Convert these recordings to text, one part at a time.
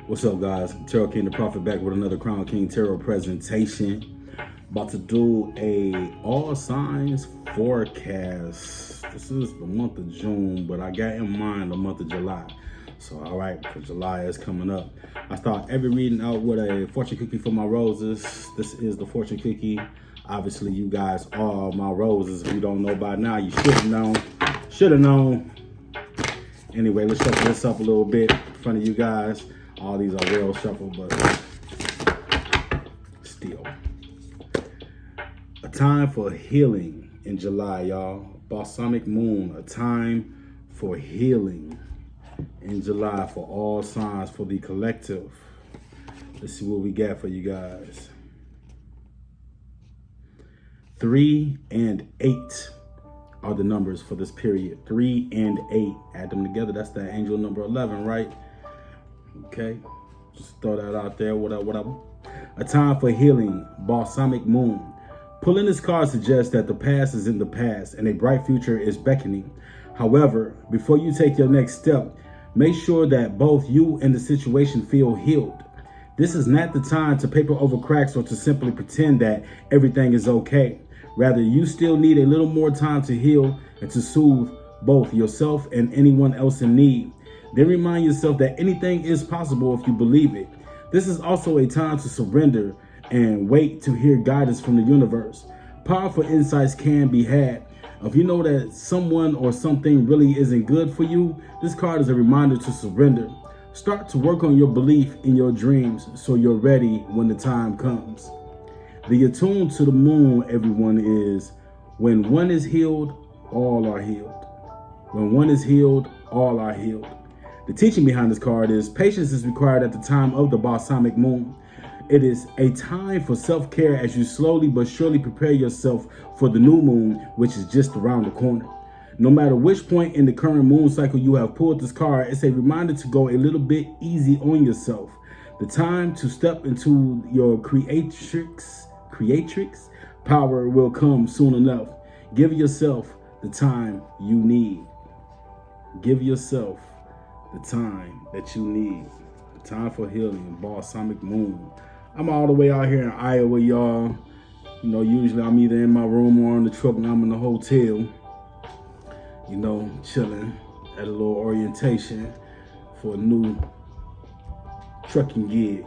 What's up, guys? Tarot King the Prophet back with another Crown King Tarot presentation. About to do a all signs forecast. This is the month of June, but I got in mind the month of July. So, all right, because July is coming up. I start every reading out with a fortune cookie for my roses. This is the fortune cookie. Obviously, you guys are my roses. If you don't know by now, you should have known. Should have known. Anyway, let's shuffle this up a little bit in front of you guys. All these are well shuffled, but still. A time for healing in July, y'all. Balsamic moon, a time for healing in July for all signs, for the collective. Let's see what we got for you guys. 3 and 8 are the numbers for this period. 3 and 8. Add them together. That's that angel number 11, right? Okay, just throw that out there. What up? A time for healing, balsamic moon. Pulling this card suggests that the past is in the past and a bright future is beckoning. However, before you take your next step, make sure that both you and the situation feel healed. This is not the time to paper over cracks or to simply pretend that everything is okay. Rather, you still need a little more time to heal and to soothe both yourself and anyone else in need. Then remind yourself that anything is possible if you believe it. This is also a time to surrender and wait to hear guidance from the universe. Powerful insights can be had. If you know that someone or something really isn't good for you, this card is a reminder to surrender. Start to work on your belief in your dreams so you're ready when the time comes. The attuned to the moon, everyone, is when one is healed, all are healed. When one is healed, all are healed. The teaching behind this card is patience is required at the time of the balsamic moon. It is a time for self-care as you slowly but surely prepare yourself for the new moon, which is just around the corner. No matter which point in the current moon cycle you have pulled this card, it's a reminder to go a little bit easy on yourself. The time to step into your creatrix power will come soon enough. Give yourself the time you need. Give yourself the time that you need. The time for healing, balsamic moon. I'm all the way out here in Iowa, y'all. You know, usually I'm either in my room or on the truck and I'm in the hotel, you know, chilling at a little orientation for a new trucking gig.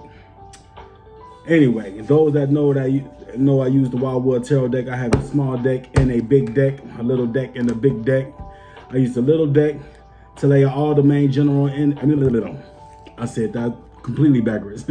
Anyway, those that know I use the Wildwood Tarot deck. I have a small deck and a big deck, a little deck and a big deck. I use the little deck to lay out all the main general I said that completely backwards.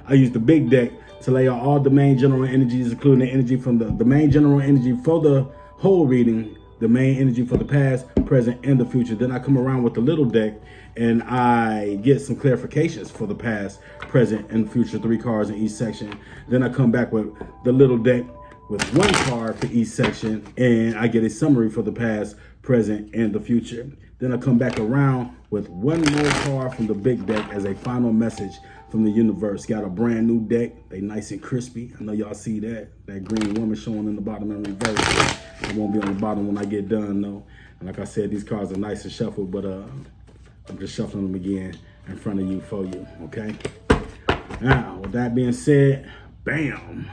I use the big deck to lay out all the main general energies, including the energy from the main general energy for the whole reading, the main energy for the past, present, and the future. Then I come around with the little deck and I get some clarifications for the past, present, and future, 3 cards in each section. Then I come back with the little deck with 1 card for each section, and I get a summary for the past, present, and the future. Then I come back around with 1 more card from the big deck as a final message from the universe. Got a brand new deck. They nice and crispy. I know y'all see that. That green woman showing in the bottom in reverse. It won't be on the bottom when I get done, though. And like I said, these cards are nice and shuffled, but I'm just shuffling them again in front of you for you, okay? Now, with that being said, bam,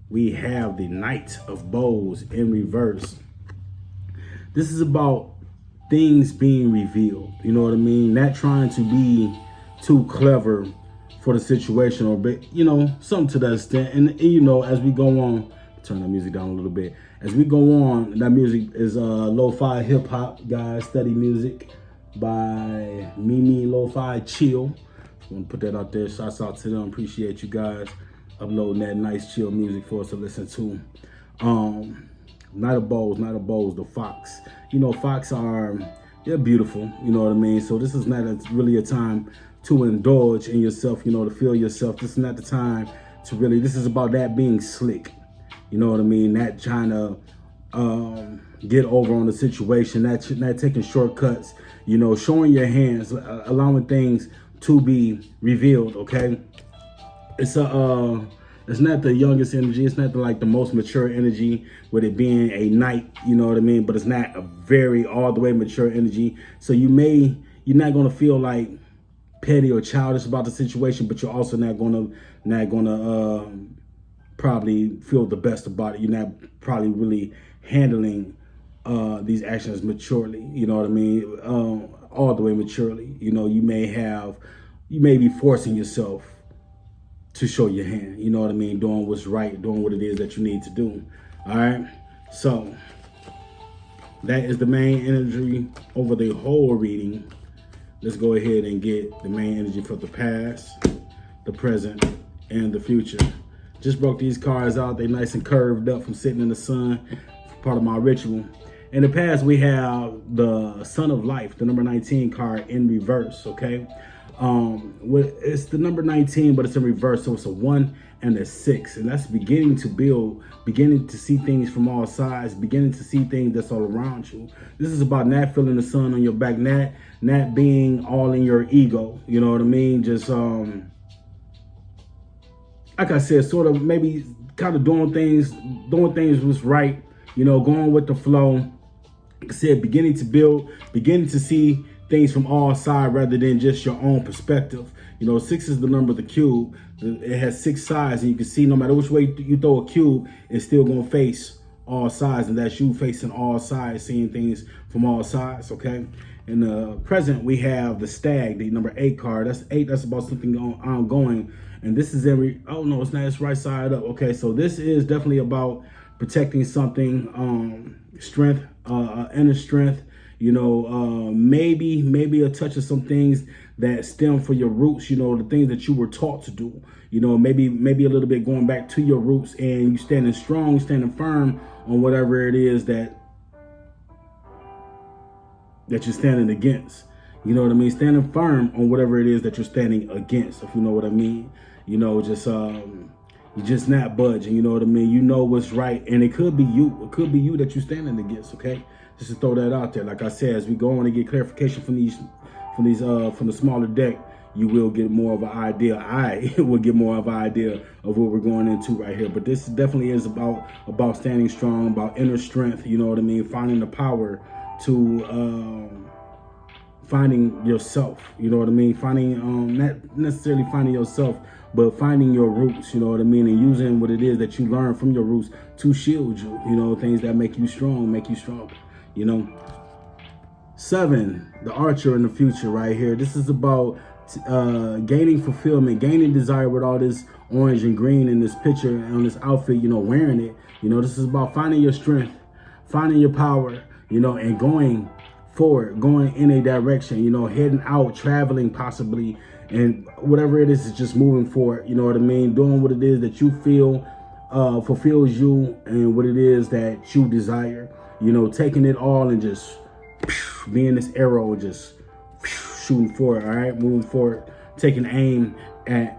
we have the Knight of Bows in reverse. This is about things being revealed, you know what I mean? Not trying to be too clever for the situation, or you know, something to that extent. And you know, as we go on, turn the music down a little bit. As we go on, that music is lo-fi hip-hop, guys, study music by Mimi Lo-Fi Chill. I want to put that out there. Shouts out to them. Appreciate you guys uploading that nice chill music for us to listen to. Not a Bows, the Fox. You know, Fox they're beautiful, you know what I mean? So this is not really a time to indulge in yourself, you know, to feel yourself. This is not the time to really, this is about that being slick. You know what I mean? Not trying to get over on the situation, not taking shortcuts, you know, showing your hands, allowing things to be revealed, okay? It's not the youngest energy. It's not like the most mature energy with it being a knight, you know what I mean? But it's not a very all the way mature energy. So you're not going to feel like petty or childish about the situation, but you're also not gonna probably feel the best about it. You're not probably really handling these actions maturely. You know what I mean? All the way maturely. You know, you may be forcing yourself to show your hand. You know what I mean? Doing what's right, doing what it is that you need to do. All right. So that is the main energy over the whole reading. Let's go ahead and get the main energy for the past, the present, and the future. Just broke these cards out. They nice and curved up from sitting in the sun. Part of my ritual. In the past, we have the Sun of Life, the number 19 card in reverse, okay? It's the number 19, but it's in reverse, so it's a 1 and a 6. And that's beginning to build, beginning to see things from all sides, beginning to see things that's all around you. This is about not feeling the sun on your back, not being all in your ego, you know what I mean? Just, like I said, sort of maybe kind of doing things was right, you know, going with the flow. Like I said, beginning to build, beginning to see things from all sides rather than just your own perspective. You know, 6 is the number of the cube. It has 6 sides, and you can see no matter which way you throw a cube, it's still going to face all sides, and that's you facing all sides, seeing things from all sides, okay? In the present, we have the Stag, the number 8 card. That's 8. That's about something ongoing. And this is oh no, it's not. It's right side up. Okay, so this is definitely about protecting something, strength, inner strength. You know, maybe a touch of some things that stem from your roots. You know, the things that you were taught to do. You know, maybe a little bit going back to your roots, and you standing strong, standing firm on whatever it is that you're standing against. You know what I mean? Standing firm on whatever it is that you're standing against, if you know what I mean. You know, just you're just not budging. You know what I mean? You know what's right, and it could be you. It could be you that you're standing against. Okay, just to throw that out there. Like I said, as we go on and get clarification from the smaller deck, you will get more of an idea. I will get more of an idea of what we're going into right here. But this definitely is about standing strong, about inner strength. You know what I mean? Finding the power to finding yourself. You know what I mean? Finding not necessarily finding yourself, but finding your roots. You know what I mean? And using what it is that you learn from your roots to shield you. You know, things that make you strong, make you stronger. You know. 7, the Archer in the future right here. This is about gaining fulfillment, gaining desire with all this orange and green in this picture, on this outfit, you know, wearing it. You know, this is about finding your strength, finding your power, you know, and going forward, going in a direction, you know, heading out, traveling possibly, and whatever it is just moving forward. You know what I mean? Doing what it is that you feel fulfills you, and what it is that you desire. You know, taking it all and just being this arrow, just shooting forward. All right, moving forward, taking aim at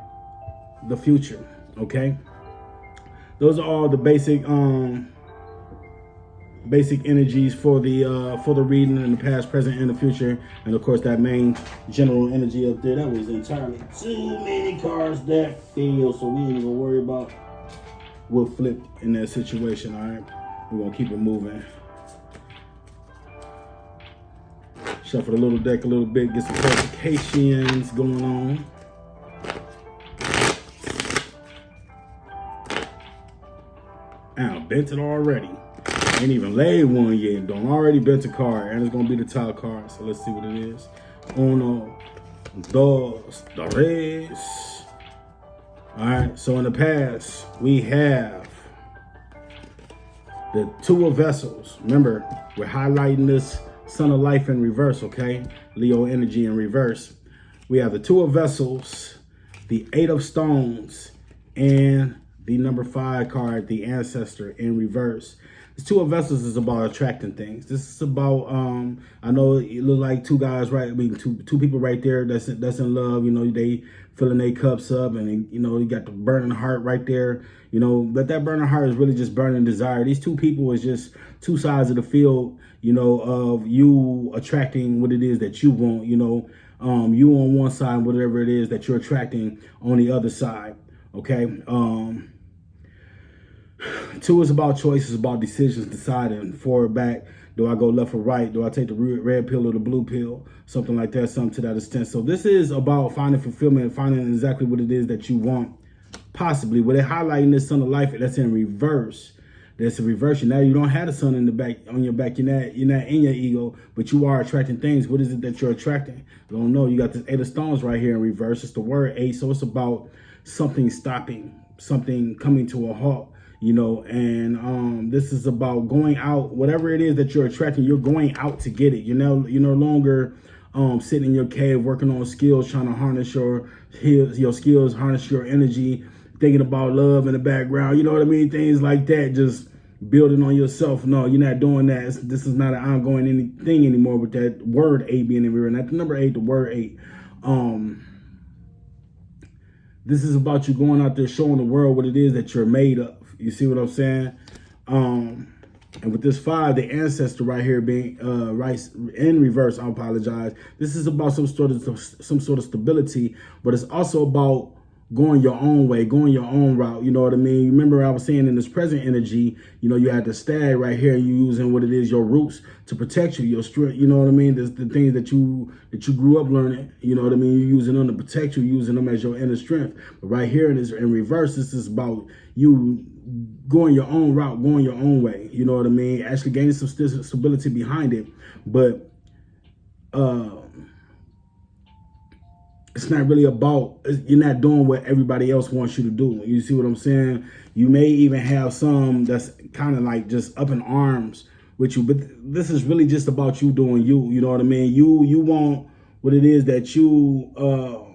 the future. Okay, those are all the basic energies for the reading in the past, present, and the future. And of course, that main general energy up there, that was entirely too many cards that fail, so we ain't even gonna worry about what flipped in that situation. All right, we're gonna keep it moving. Shuffle the little deck a little bit, get some clarifications going on. Ow, bent it already. Ain't even laid one yet. Don't already bent a card, and it's gonna be the top card. So let's see what it is. Uno, dos, tres. All right. So in the past, we have the 2 of Vessels. Remember, we're highlighting this Sun of Life in reverse, okay? Leo energy in reverse. We have the 2 of Vessels, the 8 of Stones, and the number 5 card, the Ancestor, in reverse. This 2 of Vessels is about attracting things. This is about, I know it look like 2 guys, right? I mean, two people right there that's in love. You know, they filling their cups up, and you know, you got the burning heart right there. You know, but that burning heart is really just burning desire. These 2 people is just 2 sides of the field, you know, of you attracting what it is that you want. You know, you on one side, whatever it is that you're attracting on the other side. Okay. 2 is about choices, about decisions, deciding forward, back, Do I go left or right? Do I take the red pill or the blue pill? Something like that, something to that extent. So this is about finding fulfillment and finding exactly what it is that you want, possibly. But they're highlighting this sun of life that's in reverse. There's a reversion. Now you don't have the sun in the back on your back. You're not in your ego, but you are attracting things. What is it that you're attracting? I don't know. You got this 8 of stones right here in reverse. It's the word 8. So it's about something stopping, something coming to a halt, you know, and this is about going out. Whatever it is that you're attracting, you're going out to get it. You're no longer sitting in your cave working on skills, trying to harness your skills, harness your energy, thinking about love in the background. You know what I mean? Things like that. Just building on yourself. No, you're not doing that. This is not an ongoing thing anymore with that word 8 being in reverse. Not the number 8, the word 8. This is about you going out there showing the world what it is that you're made of. You see what I'm saying? And with this 5, the ancestor right here being right in reverse, I apologize. This is about some sort of stability, but it's also about going your own way, going your own route. You know what I mean? Remember I was saying in this present energy, you know, you had the stag right here, you using what it is, your roots to protect you, your strength. You know what I mean? There's the things that you grew up learning. You know what I mean? You're using them to protect you, using them as your inner strength. But right here in reverse, this is about you going your own route, going your own way. You know what I mean? Actually gaining some stability behind it. But it's not really about, you're not doing what everybody else wants you to do. You see what I'm saying? You may even have some that's kind of like just up in arms with you, but this is really just about you doing you. You know what I mean? You want what it is that you want.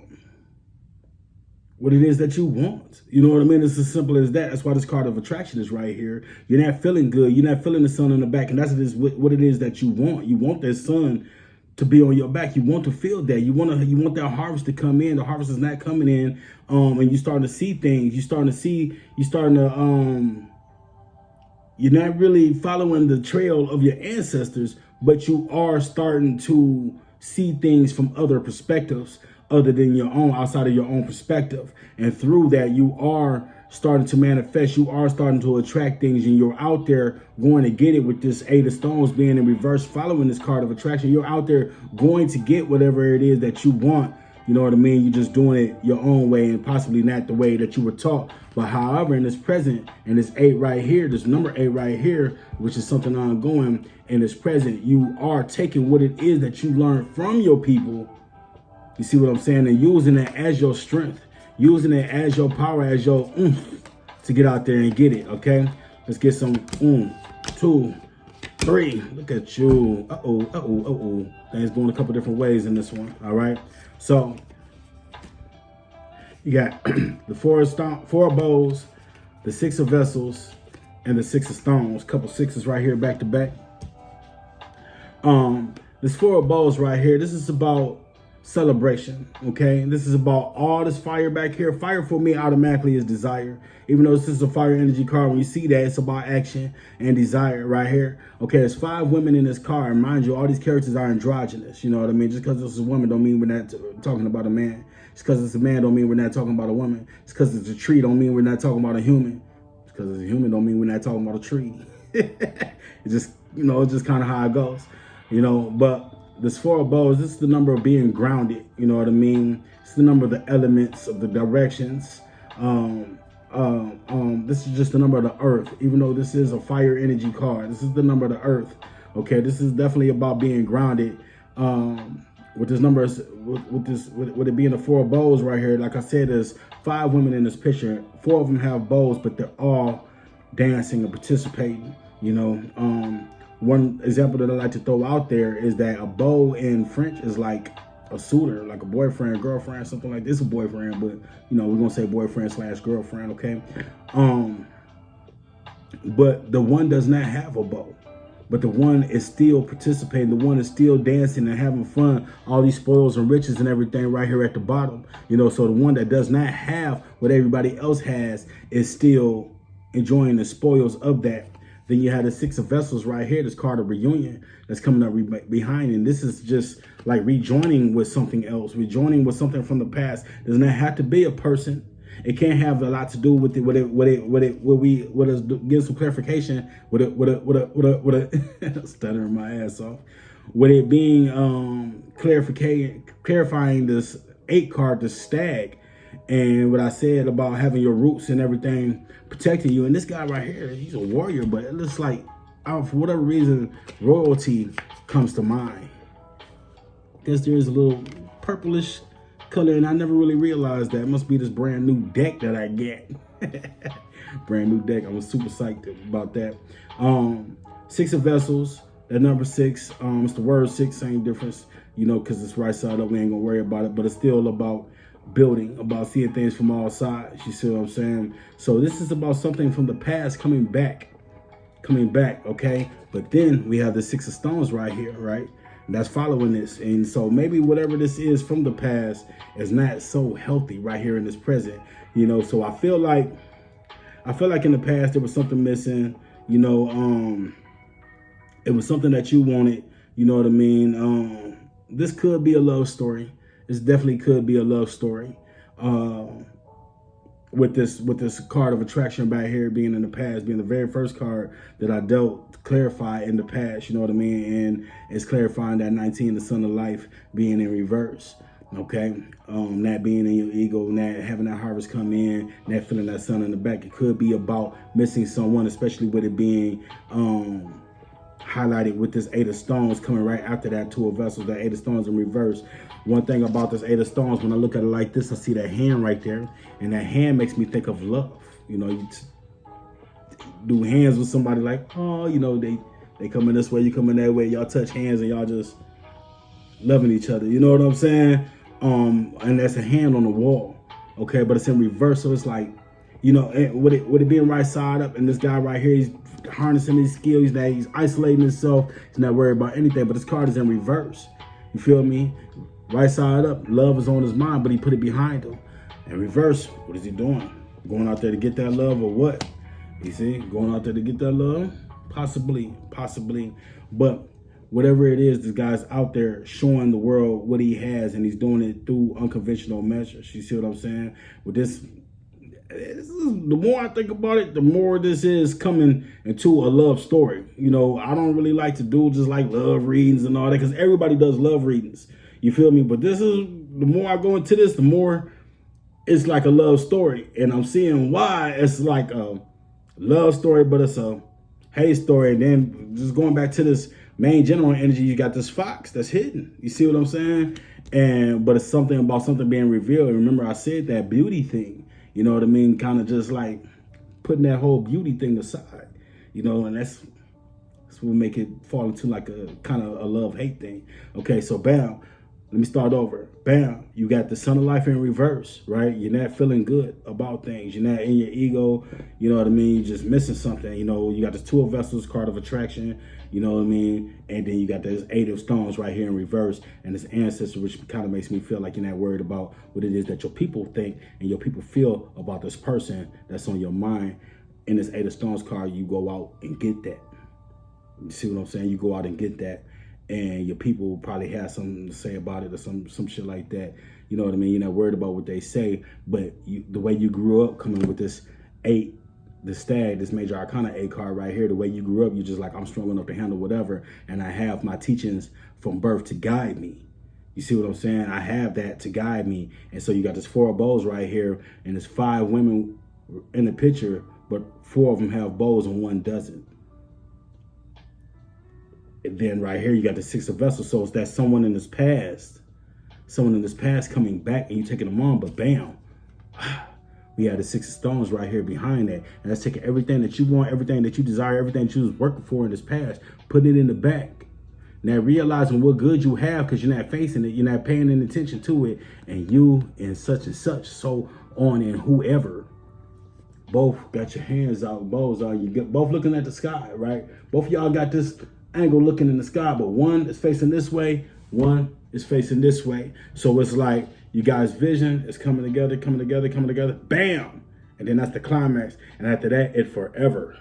You know what I mean? It's as simple as that. That's why this card of attraction is right here. You're not feeling good. You're not feeling the sun on the back, and that's what it is that you want. You want that sun to be on your back. You want to feel that. You want that harvest to come in. The harvest is not coming in, and you're starting to see things. You're not really following the trail of your ancestors, but you are starting to see things from other perspectives other than your own, outside of your own perspective. And through that, you are starting to manifest. You are starting to attract things, and you're out there going to get it with this 8 of stones being in reverse, following this card of attraction. You're out there going to get whatever it is that you want. You know what I mean? You're just doing it your own way, and possibly not the way that you were taught. But however, in this present, and this 8 right here, this number 8 right here, which is something ongoing in this present, you are taking what it is that you learned from your people. You see what I'm saying? And using it as your strength, using it as your power, as your oomph to get out there and get it, okay? Let's get some 1, 2, 3. Look at you. Things going a couple different ways in this one, all right? So you got the 4 of bows, the 6 of vessels, and the 6 of stones. Couple sixes right here back to back. This 4 of bows right here, this is about celebration, okay? This is about all this fire back here. Fire for me automatically is desire. Even though this is a fire energy card, when you see that, it's about action and desire right here. Okay, there's 5 women in this card. And mind you, all these characters are androgynous. You know what I mean? Just because this is a woman don't mean we're not talking about a man. Just because it's a man don't mean we're not talking about a woman. Just because it's a tree don't mean we're not talking about a human. Just because it's a human don't mean we're not talking about a tree. It's just, you know, it's just kind of how it goes, you know. But this 4 of bows, this is the number of being grounded. You know what I mean? It's the number of the elements, of the directions. This is just the number of the earth. Even though this is a fire energy card, this is the number of the earth. Okay, this is definitely about being grounded. With this number, with it being the 4 of bows right here, like I said, there's 5 women in this picture. 4 of them have bows, but they're all dancing and participating. You know, one example that I like to throw out there is that a beau in French is like a suitor, like a boyfriend, girlfriend, something like this. A boyfriend, but you know, we're gonna say boyfriend / girlfriend, okay? But the one does not have a beau, but the one is still participating. The one is still dancing and having fun. All these spoils and riches and everything right here at the bottom, you know. So the one that does not have what everybody else has is still enjoying the spoils of that. Then you have the 6 of vessels right here, this card of reunion that's coming up behind. And this is just like rejoining with something else, rejoining with something from the past. Does not have to be a person. It can't have a lot to do with get some clarification with it stuttering my ass off. With it being clarifying this 8 card, the stag, and what I said about having your roots and everything protecting you. And this guy right here, he's a warrior, but it looks like for whatever reason, royalty comes to mind. I guess there's a little purplish color, and I never really realized that. It must be this brand new deck that I get. Brand new deck. I was super psyched about that. 6 of vessels. That number 6, it's the word 6, same difference, you know, because it's right side up. We ain't gonna worry about it, but it's still about building, about seeing things from all sides. You see what I'm saying? So this is about something from the past coming back, okay? But then we have the 6 of stones right here, right? And that's following this. And so maybe whatever this is from the past is not so healthy right here in this present, you know? So I feel like in the past there was something missing, you know. It was something that you wanted, you know what I mean? This could be a love story. This definitely could be a love story. With this card of attraction back here being in the past, being the very first card that I dealt, clarify in the past, you know what I mean? And it's clarifying that 19, the sun of life, being in reverse. Okay, that being in your ego, that having that harvest come in, that feeling that sun in the back. It could be about missing someone, especially with it being highlighted with this 8 of stones coming right after that 2 of vessels, that 8 of stones in reverse. One thing about this 8 of stones, when I look at it like this, I see that hand right there, and that hand makes me think of love. You know, you do hands with somebody like, oh, you know, they come in this way, you come in that way, y'all touch hands and y'all just loving each other. You know what I'm saying? And that's a hand on the wall, okay? But it's in reverse, so it's like, you know, with it being right side up, and this guy right here, he's harnessing his skills, that he's isolating himself, he's not worried about anything, but this card is in reverse. You feel me? Right side up, love is on his mind, but he put it behind him. In reverse, what is he doing? Going out there to get that love or what? You see, going out there to get that love? Possibly. But whatever it is, this guy's out there showing the world what he has, and he's doing it through unconventional measures. You see what I'm saying? With this the more I think about it, the more this is coming into a love story. You know, I don't really like to do just like love readings and all that, because everybody does love readings. You feel me? But this is, the more I go into this, the more it's like a love story. And I'm seeing why it's like a love story, but it's a hate story. And then just going back to this main general energy, you got this fox that's hidden. You see what I'm saying? But it's something about something being revealed. And remember, I said that beauty thing. You know what I mean? Kind of just like putting that whole beauty thing aside, you know, and that's what will make it fall into like a kind of a love-hate thing. Okay, so bam, let me start over. Bam, you got the sun of life in reverse, right? You're not feeling good about things. You're not in your ego, you know what I mean? You're just missing something, you know. You got this 2 of vessels, card of attraction, you know what I mean? And then you got this 8 of stones right here in reverse, and this ancestor, which kind of makes me feel like you're not worried about what it is that your people think and your people feel about this person that's on your mind. In this 8 of stones card, you go out and get that. You see what I'm saying? You go out and get that, and your people probably have something to say about it or some shit like that. You know what I mean? You're not worried about what they say, but the way you grew up coming with this 8, the stag, this major arcana 8 card right here, the way you grew up, you're just like, I'm strong enough to handle whatever, and I have my teachings from birth to guide me. You see what I'm saying? I have that to guide me. And so you got this 4 of bows right here, and there's 5 women in the picture, but 4 of them have bows and 1 doesn't. And then right here, you got the 6 of vessels. So it's that someone in this past coming back, and you taking them on, but bam, we have the 6 of stones right here behind that. And that's taking everything that you want, everything that you desire, everything that you was working for in this past, putting it in the back. Now realizing what good you have, because you're not facing it, you're not paying any attention to it, and you and such, so on, and whoever, both got your hands out, bows out, you get both looking at the sky, right? Both of y'all got this angle looking in the sky, but one is facing this way, one is facing this way. So it's like you guys' vision is coming together, bam! And then that's the climax. And after that, it forever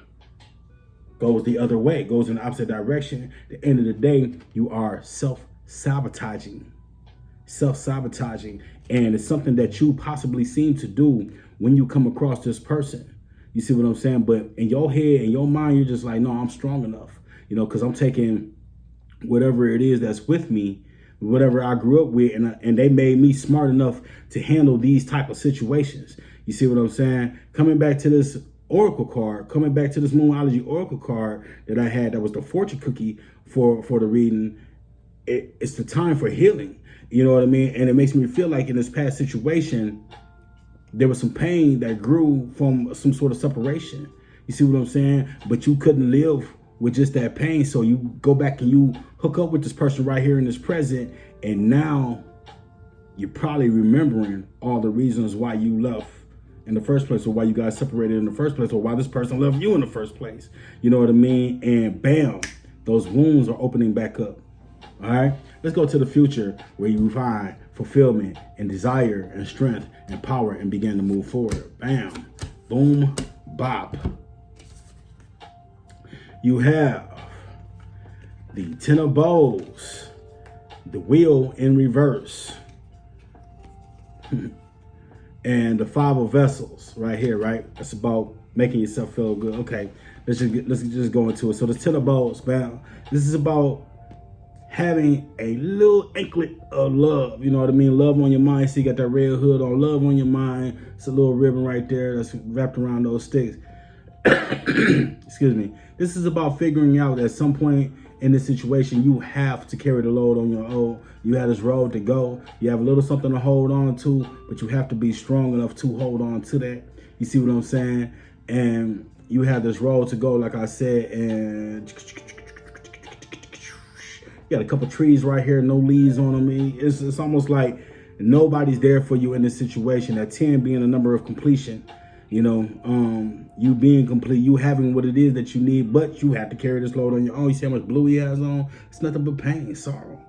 goes the other way, goes in the opposite direction. At the end of the day, you are self-sabotaging. self-sabotaging, and it's something that you possibly seem to do when you come across this person. You see what I'm saying? But in your head, in your mind, you're just like, no, I'm strong enough, you know, because I'm taking whatever it is that's with me, whatever I grew up with, and they made me smart enough to handle these type of situations. You see what I'm saying? Coming back to this oracle card, coming back to this Moonology oracle card that I had, that was the fortune cookie for the reading. It's the time for healing. You know what I mean? And it makes me feel like in this past situation, there was some pain that grew from some sort of separation. You see what I'm saying? But you couldn't live with just that pain. So you go back and you hook up with this person right here in this present. And now you're probably remembering all the reasons why you left in the first place, or why you guys separated in the first place, or why this person left you in the first place. You know what I mean? And bam, those wounds are opening back up. All right, let's go to the future where you find fulfillment and desire and strength and power and begin to move forward. Bam, boom, bop. You have the Ten of Bowls, the Wheel in reverse, and the Five of Vessels right here, right? It's about making yourself feel good. Okay, let's just go into it. So the Ten of Bowls, man, this is about having a little inklet of love. You know what I mean? Love on your mind. So you got that red hood on. Love on your mind. It's a little ribbon right there that's wrapped around those sticks. Excuse me. This is about figuring out at some point in this situation, you have to carry the load on your own. You have this road to go. You have a little something to hold on to, but you have to be strong enough to hold on to that. You see what I'm saying? And you have this road to go, like I said, and you got a couple trees right here, no leaves on them. It's almost like nobody's there for you in this situation. That 10 being a number of completion. You know, you being complete, you having what it is that you need, but you have to carry this load on your own. You see how much blue he has on? It's nothing but pain, sorrow.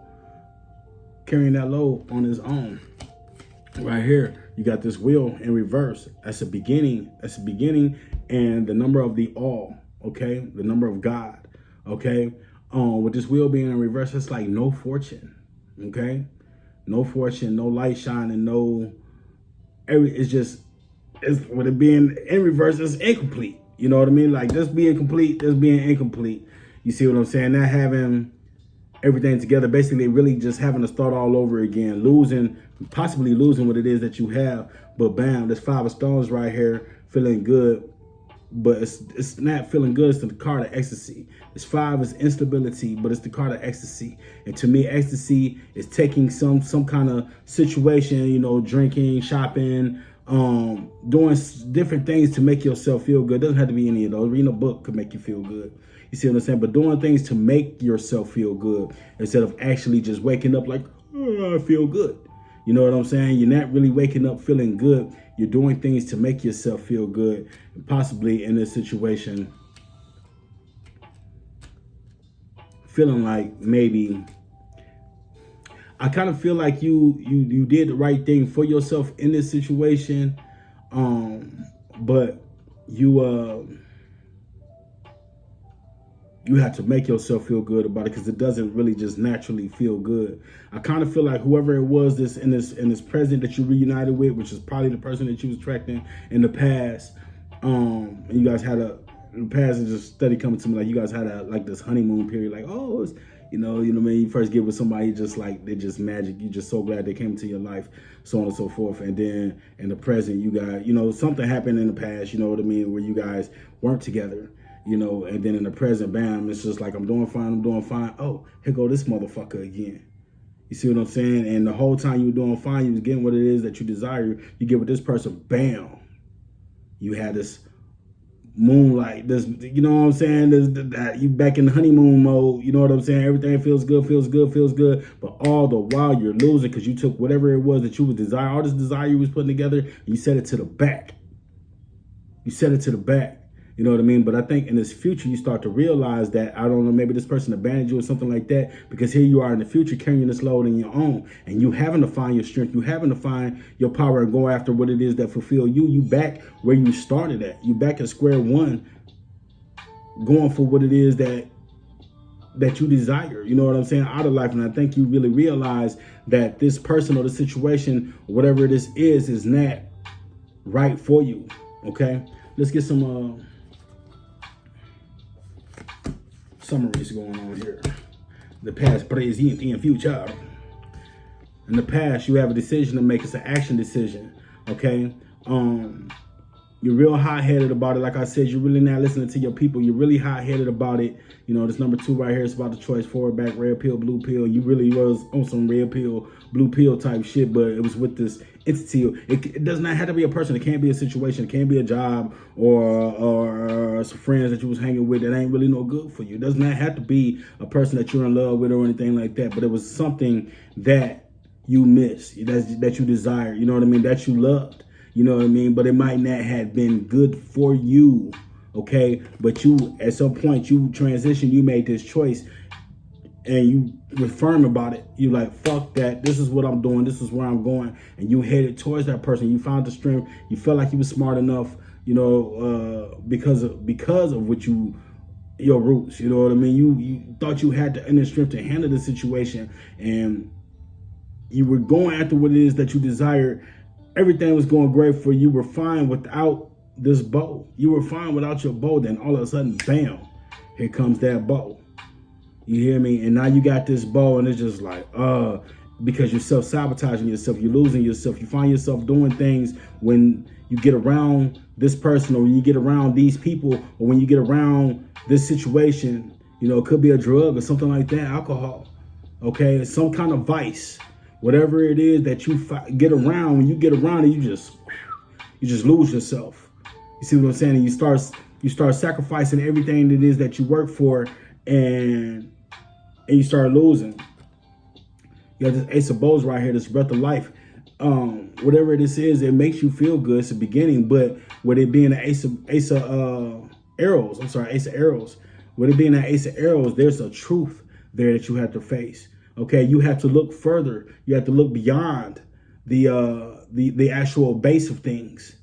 Carrying that load on his own. Right here, you got this wheel in reverse. That's a beginning. That's a beginning, and the number of the all. Okay, the number of God. Okay. With this wheel being in reverse, it's like no fortune, okay? No fortune, no light shining, no, it's with it being in reverse, it's incomplete. You know what I mean? Like this being complete, this being incomplete. You see what I'm saying? Not having everything together, basically really just having to start all over again, possibly losing what it is that you have. But bam, this Five of Stones right here, feeling good. But it's not feeling good. It's the card of ecstasy. This 5 is instability, but it's the card of ecstasy. And to me, ecstasy is taking some kind of situation, you know, drinking, shopping, doing different things to make yourself feel good. It doesn't have to be any of those. Reading a book could make you feel good. You see what I'm saying? But doing things to make yourself feel good instead of actually just waking up like, oh, I feel good. You know what I'm saying? You're not really waking up feeling good. You're doing things to make yourself feel good. And possibly in this situation, feeling like maybe, I kind of feel like you did the right thing for yourself in this situation. But you have to make yourself feel good about it because it doesn't really just naturally feel good. I kind of feel like whoever it was in this present that you reunited with, which is probably the person that you was attracting in the past, and you guys had in the past, it's just steady coming to me like you guys had like this honeymoon period, like, oh, it's, you know what I mean? You first get with somebody, just like, they're just magic. You're just so glad they came into your life, so on and so forth. And then in the present, you got, you know, something happened in the past, you know what I mean, where you guys weren't together. You know, and then in the present, bam, it's just like, I'm doing fine. Oh, here go this motherfucker again. You see what I'm saying? And the whole time you were doing fine, you was getting what it is that you desire. You get with this person, bam. You had this moonlight, this, you know what I'm saying? You back in the honeymoon mode, you know what I'm saying? Everything feels good. But all the while you're losing because you took whatever it was that you would desire, all this desire you was putting together, and you set it to the back. You know what I mean? But I think in this future, you start to realize that, I don't know, maybe this person abandoned you or something like that, because here you are in the future carrying this load on your own, and you having to find your strength, you having to find your power and go after what it is that fulfill you. You back where you started at. You back at square one, going for what it is that that you desire, you know what I'm saying, out of life. And I think you really realize that this person or the situation, whatever this is not right for you. Okay, let's get some summaries going on here. The past, present, and future. In the past, you have a decision to make. It's an action decision. Okay. You're real hot-headed about it. Like I said, you're really not listening to your people. You're really hot-headed about it. You know, this number 2 right here is about the choice, forward, back, red pill, blue pill. You really was on some red pill, blue pill type shit, but it was with this entity. It does not have to be a person. It can't be a situation. It can't be a job or some friends that you was hanging with that ain't really no good for you. It does not have to be a person that you're in love with or anything like that, but it was something that you missed, that you desired, you know what I mean, that you loved. You know what I mean? But it might not have been good for you, okay? But you, at some point, you transitioned, you made this choice, and you were firm about it. You like, fuck that. This is what I'm doing. This is where I'm going. And you headed towards that person. You found the strength. You felt like you were smart enough, you know, because of what your roots. You know what I mean? You thought you had the inner strength to handle the situation, and you were going after what it is that you desired. Everything was going great for you. You were fine without this bow. You were fine without your bow. Then all of a sudden, bam, here comes that bow. You hear me? And now you got this bow, and it's just like, because you're self-sabotaging yourself. You're losing yourself. You find yourself doing things when you get around this person, or when you get around these people, or when you get around this situation. You know, it could be a drug or something like that, alcohol. Okay, it's some kind of vice. Whatever it is that you get around, when you get around it, you just lose yourself. You see what I'm saying? And you start sacrificing everything that it is that you work for, and you start losing. You got this Ace of Bows right here, this breath of life. Whatever this is, it makes you feel good. It's the beginning, but with it being an Ace of Arrows, with it being an Ace of Arrows, there's a truth there that you have to face. Okay, you have to look further. You have to look beyond the actual base of things.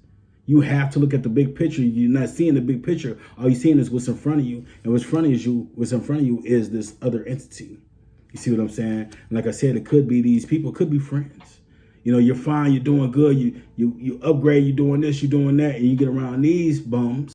You have to look at the big picture. You're not seeing the big picture. All you're seeing is what's in front of you, and what's in front of you is this other entity. You see what I'm saying? And like I said, it could be these people, could be friends. You know, you're fine, you're doing good, you upgrade, you're doing this, you're doing that, and you get around these bums.